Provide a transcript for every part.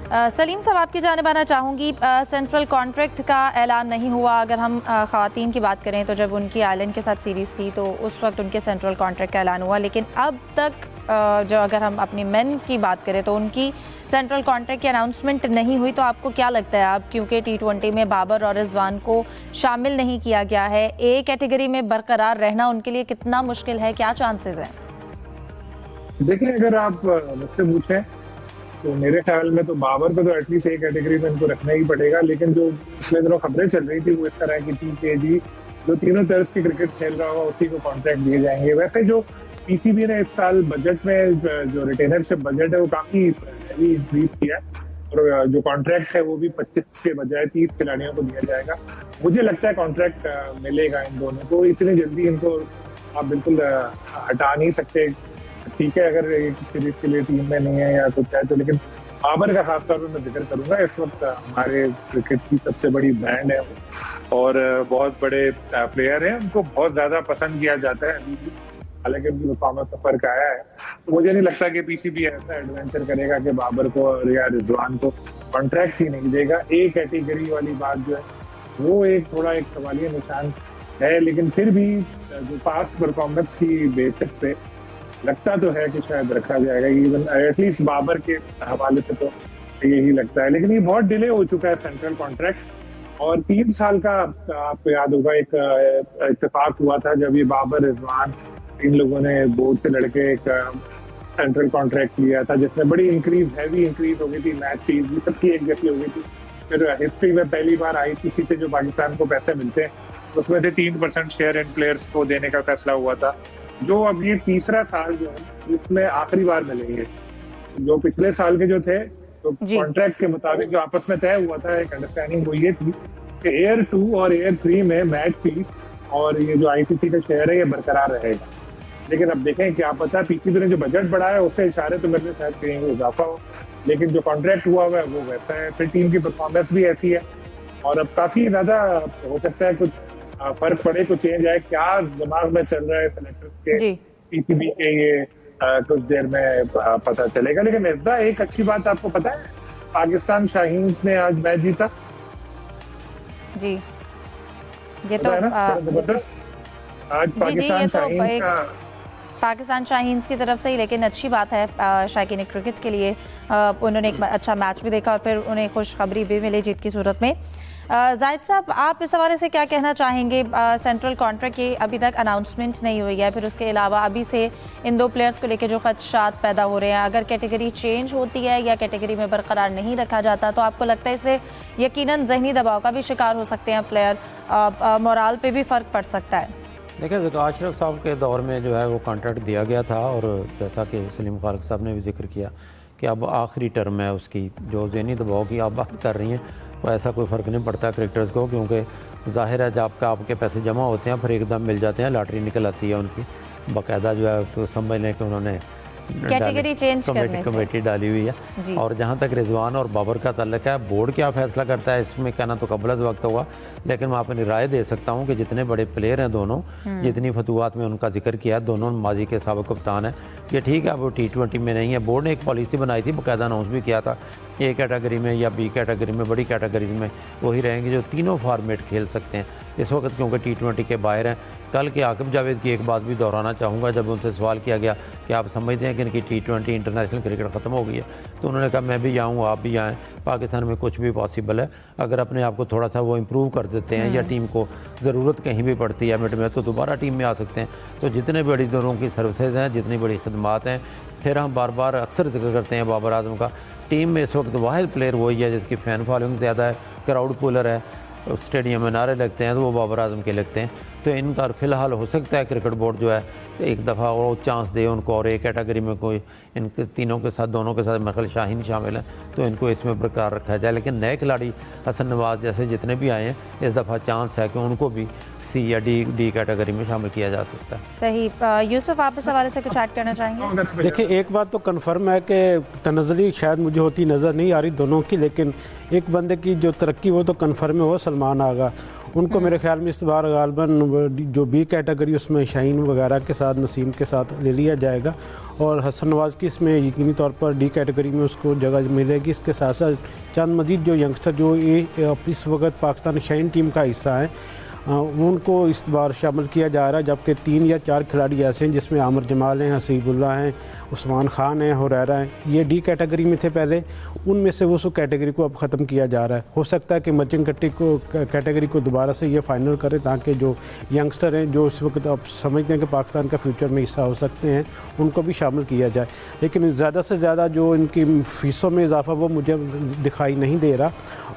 सलीम साहब, आपकी जानिब आना चाहूँगी। सेंट्रल कॉन्ट्रैक्ट का ऐलान नहीं हुआ। अगर हम ख़वातीन की बात करें तो जब उनकी आयरलैंड के साथ सीरीज़ थी तो उस वक्त उनके सेंट्रल कॉन्ट्रैक्ट का ऐलान हुआ, लेकिन अब तक जो अगर हम अपनी मेन की बात करें तो उनकी सेंट्रल कॉन्ट्रैक्ट की अनाउंसमेंट नहीं हुई। तो आपको क्या लगता है, अब क्योंकि T20 में बाबर और रिजवान को शामिल नहीं किया गया है, ए कैटेगरी में बरकरार रहना उनके लिए कितना मुश्किल है, क्या चांसेस हैं? देखिए, अगर आप मुझसे पूछें तो मेरे ख्याल में तो बाबर को तो एटलीस्ट एक कैटेगरी में इनको रखना ही पड़ेगा। लेकिन जो पिछले दिनों खबरें चल रही थी वो इस तरह की थी कि जी जो तीनों तर्ज की क्रिकेट खेल रहा होगा उसी को कॉन्ट्रैक्ट दिए जाएंगे। वैसे जो पीसीबी ने इस साल बजट में जो रिटेनरशिप बजट है वो काफी हैवी इंक्रीज किया है, और जो कॉन्ट्रैक्ट है वो भी 25 के बजाय 30 खिलाड़ियों को दिया जाएगा। मुझे लगता है कॉन्ट्रैक्ट मिलेगा इन दोनों को। इतनी जल्दी इनको आप बिल्कुल हटा नहीं सकते। ठीक है, अगर एक सीरीज के लिए टीम में नहीं है या कुछ है तो, लेकिन बाबर का खासतौर पर मैं जिक्र करूंगा। इस वक्त हमारे क्रिकेट की सबसे बड़ी ब्रांड है वो, और बहुत बड़े प्लेयर हैं, उनको बहुत ज्यादा पसंद किया जाता है अभी भी, हालांकि उनकी परफॉर्मेंस में फर्क आया है। तो मुझे नहीं लगता कि पीसीबी ऐसा एडवेंचर करेगा कि बाबर को या रिजवान को कॉन्ट्रैक्ट ही नहीं देगा। ए कैटेगरी वाली बात जो है वो एक थोड़ा एक सवालिया निशान है, लेकिन फिर भी जो पास्ट परफॉर्मेंस की बेसिस पे लगता तो है कि शायद रखा जाएगा, इवन एटलीस्ट बाबर के हवाले से तो यही लगता है। लेकिन ये बहुत डिले हो चुका है सेंट्रल कॉन्ट्रैक्ट, और 3 साल का आपको याद होगा एक इत्तेफाक हुआ था जब ये बाबर रिजवान इन लोगों ने बोर्ड से लड़के एक सेंट्रल कॉन्ट्रैक्ट लिया था, जिसमें बड़ी हैवी इंक्रीज हो गई थी। मैच फीस भी सबकी एक जैसी हो गई थी। फिर हिस्ट्री में पहली बार आईसीसी से जो पाकिस्तान को पैसे मिलते हैं उसमें से 3% शेयर इन प्लेयर्स को देने का फैसला हुआ था, जो अब ये तीसरा साल जो है इसमें आखिरी बार मिलेंगे। जो पिछले साल के जो थे तो कॉन्ट्रैक्ट के मुताबिक जो आपस में तय हुआ था एक अंडरस्टैंडिंग वो ये थी कि एयर 2 और एयर 3 में मैच फीस और ये जो आईसीसी का शेयर है ये बरकरार रहेगा। लेकिन अब देखें क्या पता, पीसीबी ने जो बजट बढ़ाया उससे इशारे तो मेरे शायद कहीं इजाफा हो, लेकिन जो कॉन्ट्रैक्ट हुआ है वो वैसा है। फिर टीम की परफॉर्मेंस भी ऐसी है, और अब काफी ज्यादा हो सकता है कुछ फर्क पड़े, कुछ चेंज आए। क्या दिमाग में चल रहा है सेलेक्टर्स के पीसीबी के, ये कुछ देर में पता चलेगा। लेकिन एक अच्छी बात आपको पता है, पाकिस्तान शाहीन्स ने आज मैच जीता जी। ये तो जबरदस्त आज पाकिस्तान शाहीन्स का, पाकिस्तान शाहीन्स की तरफ से ही, लेकिन अच्छी बात है शायकीन क्रिकेट के लिए। उन्होंने एक अच्छा मैच भी देखा और फिर उन्हें खुशखबरी भी मिली जीत की सूरत में। जाहिद साहब, आप इस हवाले से क्या कहना चाहेंगे? सेंट्रल कॉन्ट्रैक्ट की अभी तक अनाउंसमेंट नहीं हुई है, फिर उसके अलावा अभी से इन दो प्लेयर्स को लेकर जो खदशात पैदा हो रहे हैं, अगर कैटेगरी चेंज होती है या कैटेगरी में बरकरार नहीं रखा जाता तो आपको लगता है इससे यकीनन जहनी दबाव का भी शिकार हो सकते हैं प्लेयर, मोराल पे भी फ़र्क पड़ सकता है? देखिए, अशरफ साहब के दौर में जो है वो कॉन्ट्रैक्ट दिया गया था, और जैसा कि सलीम खालिक साहब ने भी जिक्र किया कि अब आखिरी टर्म है उसकी। जो ज़हनी दबाव की आप बात कर रही हैं वो ऐसा कोई फ़र्क नहीं पड़ता क्रिकेटर्स को, क्योंकि जाहिर है जब आपके पैसे जमा होते हैं फिर एकदम मिल जाते हैं, लॉटरी निकल आती है उनकी। बाकायदा जो है तो समझ लें कि उन्होंने कैटेगरी चेंज करने से कमेटी डाली हुई है। और जहाँ तक रिजवान और बाबर का ताल्लुक है, बोर्ड क्या फैसला करता है इसमें कहना तो कबल वक्त होगा, लेकिन मैं अपनी राय दे सकता हूँ कि जितने बड़े प्लेयर हैं दोनों, जितनी फतूआत में उनका जिक्र किया, दोनों माजी के साबिक कप्तान हैं। ये ठीक है, वो T20 में नहीं है। बोर्ड ने एक पॉलिसी बनाई थी, बाकायदा अनाउंस भी किया था, ए कैटेगरी में या बी कैटेगरी में, बड़ी कैटेगरीज में वही रहेंगे जो तीनों फॉर्मेट खेल सकते हैं इस वक्त, क्योंकि T20 के बाहर हैं। कल के आकिब जावेद की एक बात भी दोहराना चाहूँगा, जब उनसे सवाल किया गया कि आप समझते हैं कि इनकी T20 इंटरनेशनल क्रिकेट ख़त्म हो गई है, तो उन्होंने कहा मैं भी आऊँ, आप भी आएँ, पाकिस्तान में कुछ भी पॉसिबल है। अगर अपने आप को थोड़ा सा वो इम्प्रूव कर देते हैं या टीम को ज़रूरत कहीं भी पड़ती है मिड में तो दोबारा टीम में आ सकते हैं। तो जितने बड़ी दौरों की सर्विसेज हैं, जितनी बड़ी खदमात हैं, फिर हम बार बार अक्सर जिक्र करते हैं बाबर आजम का, टीम में इस वक्त वाहिद प्लेयर वही है जिसकी फ़ैन फॉलोइंग ज़्यादा है, क्राउड पुलर है, स्टेडियम में नारे लगते हैं तो वो बाबर आजम के लगते हैं। तो इनका फ़िलहाल हो सकता है क्रिकेट बोर्ड जो है एक दफ़ा और चांस दे उनको, और एक कैटेगरी में कोई इनके तीनों के साथ, दोनों के साथ मेरे शाहीन शामिल हैं, तो इनको इसमें बरकरार रखा जाए। लेकिन नए खिलाड़ी हसन नवाज जैसे जितने भी आए हैं, इस दफ़ा चांस है कि उनको भी C या D कैटेगरी में शामिल किया जा सकता है। सही। यूसुफ, आप इस हवाले से कुछ ऐड करना चाहेंगे? देखिए, एक बात तो कन्फर्म है कि तनज़ली शायद मुझे होती नज़र नहीं आ रही दोनों की, लेकिन एक बंदे की जो तरक्की वो तो कन्फर्म है, वो सलमान आगा। उनको मेरे ख्याल में इस बार गालबन जो बी कैटेगरी उसमें शाहीन वगैरह के साथ नसीम के साथ ले लिया जाएगा और हसन नवाज़ की इसमें यकीनी तौर पर डी कैटेगरी में उसको जगह मिलेगी। इसके साथ साथ चंद मजीद जो यंगस्टर जो इस वक्त पाकिस्तान शाहीन टीम का हिस्सा हैं उनको इस बार शामिल किया जा रहा है, जबकि 3 या 4 खिलाड़ी ऐसे हैं जिसमें आमिर जमाल हैं, हसीबुल्ला हैं, उस्मान खान हैं, हुरैरा हैं, ये डी कैटेगरी में थे पहले, उनमें से उस कैटेगरी को अब ख़त्म किया जा रहा है। हो सकता है कि मर्चेंट कैटेगरी को दोबारा से ये फाइनल करें ताकि जो यंगस्टर हैं जो इस वक्त अब समझते हैं कि पाकिस्तान का फ्यूचर में हिस्सा हो सकते हैं उनको भी शामिल किया जाए। लेकिन ज़्यादा से ज़्यादा जो इनकी फ़ीसों में इजाफा वो मुझे दिखाई नहीं दे रहा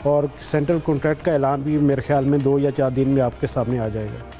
और सेंट्रल कॉन्ट्रैक्ट का ऐलान भी मेरे ख्याल में 2 या 4 दिन में आपके सामने आ जाएगा।